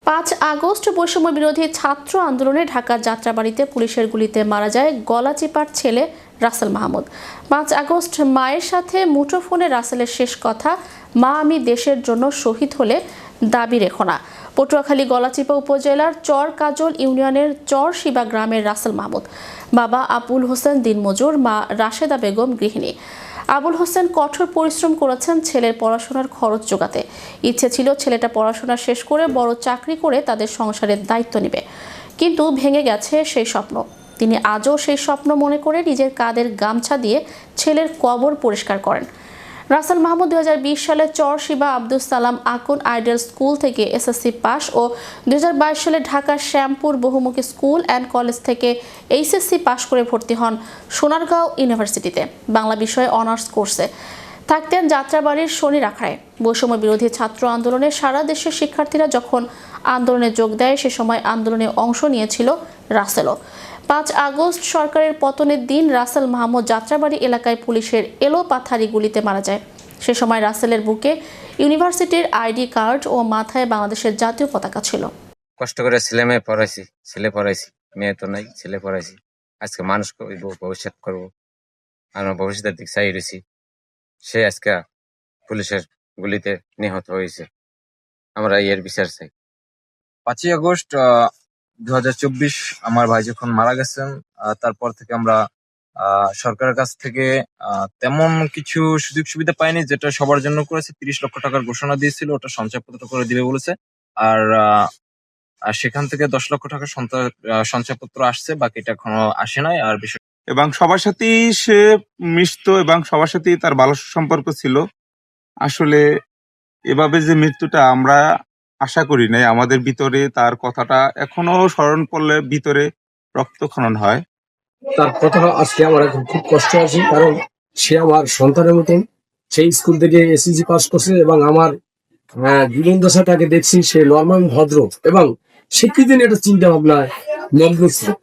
5 August বৈষম্য বিরোধী ছাত্র আন্দোলনে ঢাকার যাত্রাবাড়িতে পুলিশের গুলিতে মারা যায় গলাচিপার ছেলে রাসেল মাহমুদ। 5 আগস্ট মায়ের সাথে মুঠোফোনে রাসেলের শেষ কথা, মা আমি দেশের জন্য শহীদ হলে দাবি রেখো না। পটুয়াখালী গলাচিপা উপজেলার চর কাজল ইউনিয়নের চর শিবা গ্রামের রাসেল মাহমুদ। বাবা আবুল হোসেন দিনমজুর, মা রাশেদা বেগম গৃহিণী। আবুল হোসেন কঠোর পরিশ্রম করেছেন ছেলের পড়াশোনার খরচ জোগাতে। ইচ্ছে ছিল ছেলেটা পড়াশোনা শেষ করে বড় চাকরি করে তাদের সংসারের দায়িত্ব নেবে, কিন্তু ভেঙে গেছে সেই স্বপ্ন। তিনি আজও সেই স্বপ্ন মনে করে নিজের কাঁধের গামছা দিয়ে ছেলের কবর পরিষ্কার করেন। রাসেল মাহমুদ 2020 সালে চর শিবা আব্দুল সালাম আকুন আইডিয়াল স্কুল থেকে এসএসসি পাস ও 2022 সালে ঢাকার শ্যামপুর বহুমুখী স্কুল অ্যান্ড কলেজ থেকে এইচএসসি পাস করে ভর্তি হন সোনারগাঁও ইউনিভার্সিটিতে বাংলা বিষয়ে অনার্স কোর্সে। থাকতেন যাত্রাবাড়ির শনি রাখায়। বৈষম্য বিরোধী ছাত্র আন্দোলনে সারা দেশের শিক্ষার্থীরা যখন আন্দোলনে যোগ দেয়, সে সময় আন্দোলনে অংশ নিয়েছিল রাসেলও। 5 আগস্ট সরকারের পতনের দিন রাসেল মাহমুদ যাত্রাবাড়ি এলাকায় পুলিশের এলোপাথারি গুলিতে মারা যায়। সে সময় রাসেলের বুকে ইউনিভার্সিটির আইডি কার্ড ও মাথায় বাংলাদেশের জাতীয় পতাকা ছিল। কষ্ট করে ছেলে পড়াইছি, মেয়ে তো নাই, ছেলে পড়াইছি। আজকে মানুষ করব, ভবিষ্যৎ করব, আমরা ভবিষ্যতের দিক চাই রয়েছি। সে আজকে পুলিশের গুলিতে নিহত হয়েছে। আমরা এর বিচার চাই। 5ই আগস্ট 2024 আমার ভাই যখন মারা গেছেন, তারপর থেকে আমরা সরকারের কাছ থেকে তেমন কিছু সুযোগ সুবিধা পাইনি। যেটা সবার জন্য করেছে, 30 লক্ষ টাকার ঘোষণা দিয়েছিল, ওটা সঞ্চয়পত্র করে দিবে বলেছে। আর সেখান থেকে 10 লক্ষ টাকা সঞ্চয়পত্র আসছে, বাকিটা এখনো আসে নাই। আর বিষয় এবং সবার সাথেই সে মিশতো এবং সবার সাথেই তার ভালো সম্পর্ক ছিল। আসলে এভাবে যে মৃত্যুটা আমরা আশা করি নাই, আমাদের ভিতরে তার কথাটা এখনো স্মরণ করলে ভিতরে রক্তক্ষরণ হয়। তার কথাটা আজকে আমার এখন খুব কষ্ট আছে, কারণ সে আমার সন্তানের মতন। সেই স্কুল থেকে এসএসসি পাস করছে এবং আমার জীবন দশাটাকে দেখছি, সে নর্মাল ভদ্র এবং শিক্ষিত নিয়ে একটা চিন্তা ভাবনায় মগ্ন ছিল।